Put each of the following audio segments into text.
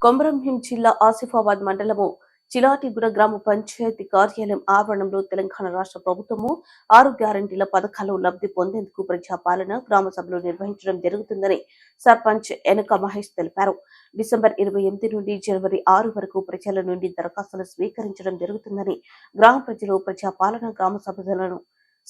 కొమరంభీం జిల్లా ఆసిఫాబాద్ మండలము చిలాటిగూడ గ్రామ పంచాయతీ కార్యాలయం ఆవరణంలో తెలంగాణ రాష్ట్ర ప్రభుత్వము 6 గ్యారంటీల పథకాలు లబ్ధి పొందేందుకు ప్రజాపాలన గ్రామ సభలు నిర్వహించడం జరుగుతుందని సర్పంచ్ ఎనక మహేష్ తెలిపారు. డిసెంబర్ 28 నుండి జనవరి 6 వరకు ప్రజల నుండి దరఖాస్తులు స్వీకరించడం జరుగుతుందని గ్రామ ప్రజలు ప్రజాపాలన గ్రామ సభలను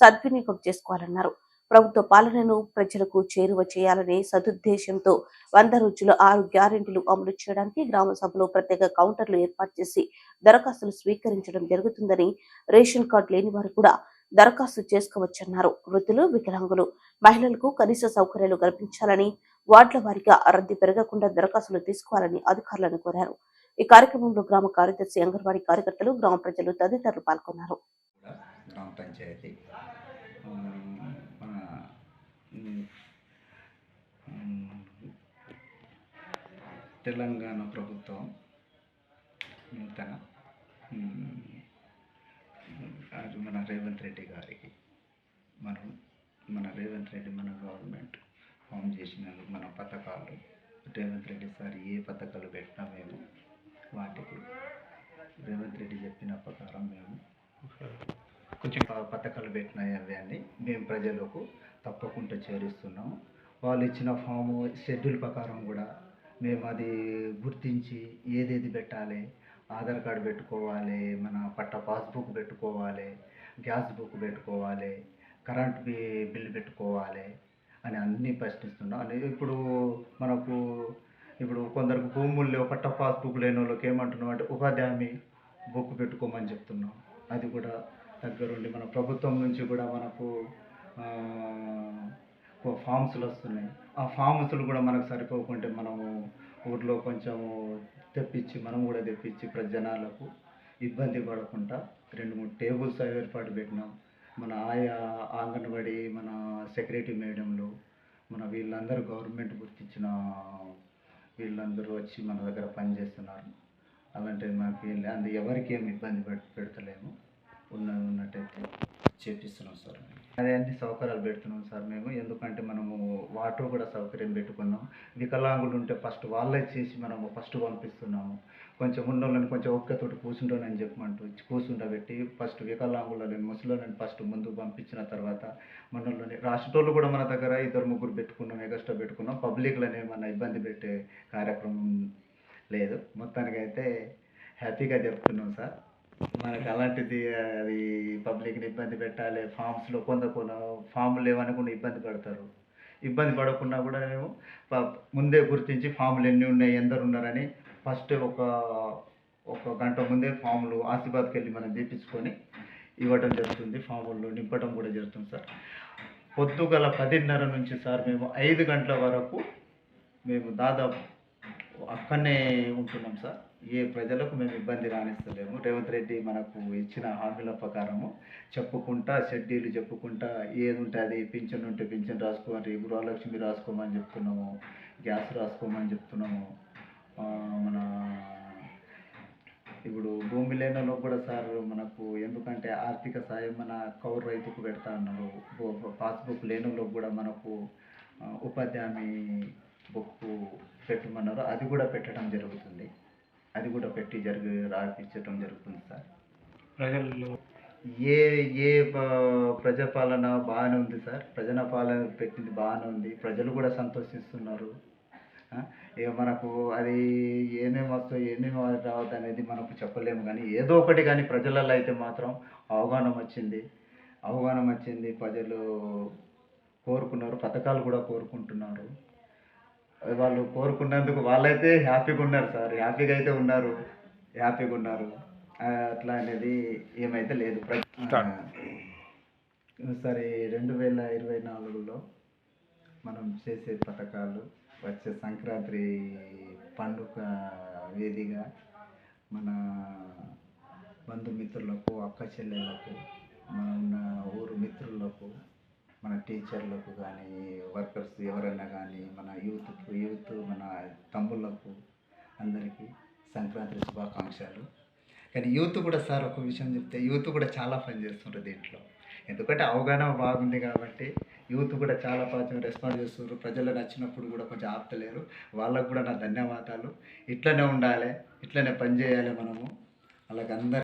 సద్వినియోగం చేసుకోవాలన్నారు. ప్రభుత్వ పాలనను ప్రజలకు చేరువ చేయాలనే సదుద్దేశంతో 100 రోజుల 6 గ్యారెంటీలు అమలు చేయడానికి గ్రామ సభలో ప్రత్యేక కౌంటర్లు ఏర్పాటు చేసి దరఖాస్తులు స్వీకరించడం జరుగుతుందని, రేషన్ కార్డు లేని వారు కూడా దరఖాస్తు చేసుకోవచ్చన్నారు. వృద్ధులు, వికలాంగులు, మహిళలకు కనీస సౌకర్యాలు కల్పించాలని, వార్డుల వారీగా రద్దీ పెరగకుండా దరఖాస్తులు తీసుకోవాలని అధికారులను కోరారు. ఈ కార్యక్రమంలో గ్రామ కార్యదర్శి, అంగన్వాడీ కార్యకర్తలు, గ్రామ ప్రజలు తదితరులు పాల్గొన్నారు. గ్రామ పంచాయతీ మన తెలంగాణ ప్రభుత్వం నూతన మన రేవంత్ రెడ్డి గారికి మన రేవంత్ రెడ్డి మన గవర్నమెంట్ ఫామ్ చేసినందుకు మన పథకాలు రేవంత్ రెడ్డి సార్ ఏ పథకాలు పెట్టినా మేము వాటికి రేవంత్ రెడ్డి చెప్పిన ప్రకారం మేము కొంచెం పథకాలు పెట్టినాయి అవి మేము ప్రజలకు తప్పకుండా చేరుస్తున్నాము. వాళ్ళు ఇచ్చిన ఫాము షెడ్యూల్ ప్రకారం కూడా మేము అది గుర్తించి ఏదేది పెట్టాలి, ఆధార్ కార్డు పెట్టుకోవాలి, మన పాస్బుక్ పెట్టుకోవాలి, గ్యాస్ బుక్ పెట్టుకోవాలి, కరెంట్ బిల్ పెట్టుకోవాలి అని అన్నీ ప్రశ్నిస్తున్నాం. ఇప్పుడు కొందరికి భూములు లేవు, పాస్బుక్ లేని వాళ్ళకి ఏమంటున్నాం అంటే ఉపాధి బుక్ పెట్టుకోమని చెప్తున్నాం. అది కూడా దగ్గరుండి మన ప్రభుత్వం నుంచి కూడా మనకు ఫామ్స్లు వస్తున్నాయి. ఆ ఫామ్స్లు కూడా మనకు సరిపోకుంటే మనము ఊర్లో కొంచెము మనం కూడా తెప్పించి జనాలకు ఇబ్బంది పడకుండా 2-3 టేబుల్స్ ఏర్పాటు పెట్టినాం. మన అంగన్వాడీ, మన సెక్రటరీ మేడంలు, మన వీళ్ళందరూ గవర్నమెంట్ గుర్తించిన వీళ్ళందరూ వచ్చి మన దగ్గర పనిచేస్తున్నారు. అలాంటిది మాకు ఎవరికి ఏమి ఇబ్బంది పెడతలేము. ఉన్నట్టయితే చేపిస్తున్నాం సార్. అదే అన్ని సౌకర్యాలు పెడుతున్నాం సార్ మేము. ఎందుకంటే మనము వాటర్ కూడా సౌకర్యం పెట్టుకున్నాం. వికలాంగులు ఉంటే ఫస్ట్ వాళ్ళే చేసి మనము ఫస్ట్ పంపిస్తున్నాము. కొంచెం ఉన్నోళ్ళని కొంచెం ఒక్కతోటి కూర్చుంటానని చెప్పమంటూ కూర్చుండబెట్టి ఫస్ట్ వికలాంగులని, ముసలోళ్ళని ఫస్ట్ ముందుకు పంపించిన తర్వాత మనోళ్ళని రాష్ట్రోళ్ళు కూడా మన దగ్గర 2-3 పెట్టుకున్నాం, ఎగస్ట్రా పెట్టుకున్నాం. పబ్లిక్లను ఏమన్నా ఇబ్బంది పెట్టే కార్యక్రమం లేదు. మొత్తానికైతే హ్యాపీగా జరుపుతున్నాం సార్. మనకు అలాంటిది అది పబ్లిక్ని ఇబ్బంది పెట్టాలి, ఫామ్స్లో కొంత ఫామ్లు లేవనుకుని ఇబ్బంది పడతారు. ఇబ్బంది పడకుండా కూడా మేము ముందే గుర్తించి ఫామ్లు ఎన్ని ఉన్నాయి, ఎందరు ఉన్నారని ఫస్ట్ ఒక గంట ముందే ఫామ్లు ఆసిఫాబాద్కి వెళ్ళి మనం తీపించుకొని ఇవ్వడం జరుగుతుంది. ఫాములు నింపడం కూడా జరుగుతుంది సార్. పొద్దుగల 10:30 నుంచి సార్ మేము 5 గంటల వరకు మేము దాదాపు అక్కడనే ఉంటున్నాం సార్. ఏ ప్రజలకు మేము ఇబ్బంది రానిస్తలేము. రేవంత్ రెడ్డి మనకు ఇచ్చిన హామీల ప్రకారము చెప్పుకుంటా, షెడ్యూల్ చెప్పుకుంటా, ఏది ఉంటే అది పింఛన్ ఉంటే పింఛన్ రాసుకోమని, గృహలక్ష్మి రాసుకోమని చెప్తున్నాము, గ్యాస్ రాసుకోమని చెప్తున్నాము. మన ఇప్పుడు భూమి లేని వాళ్ళకు కూడా సార్ మనకు ఎందుకంటే ఆర్థిక సాయం మన కౌలు రైతుకు పెడతా ఉన్నారు. పాస్బుక్ లేని వాళ్ళకు కూడా మనకు ఉపాధి హామీ బుక్ పెట్టమన్నారు. అది కూడా పెట్టడం జరుగుతుంది. అది కూడా పెట్టి రాయించడం జరుగుతుంది సార్. ప్రజల్లో ఏ ప్రజాపాలన బాగానే ఉంది సార్. ప్రజాపాలన పెట్టింది బాగానే ఉంది. ప్రజలు కూడా సంతోషిస్తున్నారు. ఇక మనకు అది ఏమేమి వస్తాయి, ఏమేమి రావద్దు అనేది మనకు చెప్పలేము. కానీ ఏదో ఒకటి కానీ ప్రజలలో అయితే మాత్రం అవగాహన వచ్చింది. ప్రజలు కోరుకున్నారు, పథకాలు కూడా కోరుకుంటున్నారు. వాళ్ళు కోరుకున్నందుకు వాళ్ళైతే హ్యాపీగా ఉన్నారు సార్. హ్యాపీగా ఉన్నారు. అట్లా అనేది ఏమైతే లేదు. సరే 2024లో మనం చేసే పథకాలు వచ్చే సంక్రాంతి పండుగ వేదిగా మన బంధుమిత్రులకు, అక్క చెల్లెళ్ళకు, మన ఊరు మిత్రులకు, మన టీచర్లకు కానీ, వర్కర్స్ ఎవరైనా కానీ, మన యూత్ మన తమ్ముళ్ళకు అందరికీ సంక్రాంతి శుభాకాంక్షలు. కానీ యూత్ కూడా సార్ ఒక విషయం చెప్తే, యూత్ కూడా చాలా పని చేస్తుంటారు దీంట్లో. ఎందుకంటే అవగాహన బాగుంది కాబట్టి యూత్ కూడా చాలా కొంచెం రెస్పాండ్ చేస్తున్నారు. ప్రజలు నచ్చినప్పుడు కూడా కొంచెం ఆపుతలేరు. వాళ్ళకు కూడా నా ధన్యవాదాలు. ఇట్లనే ఉండాలి, ఇట్లనే పని చేయాలి మనము. అలాగ అందరి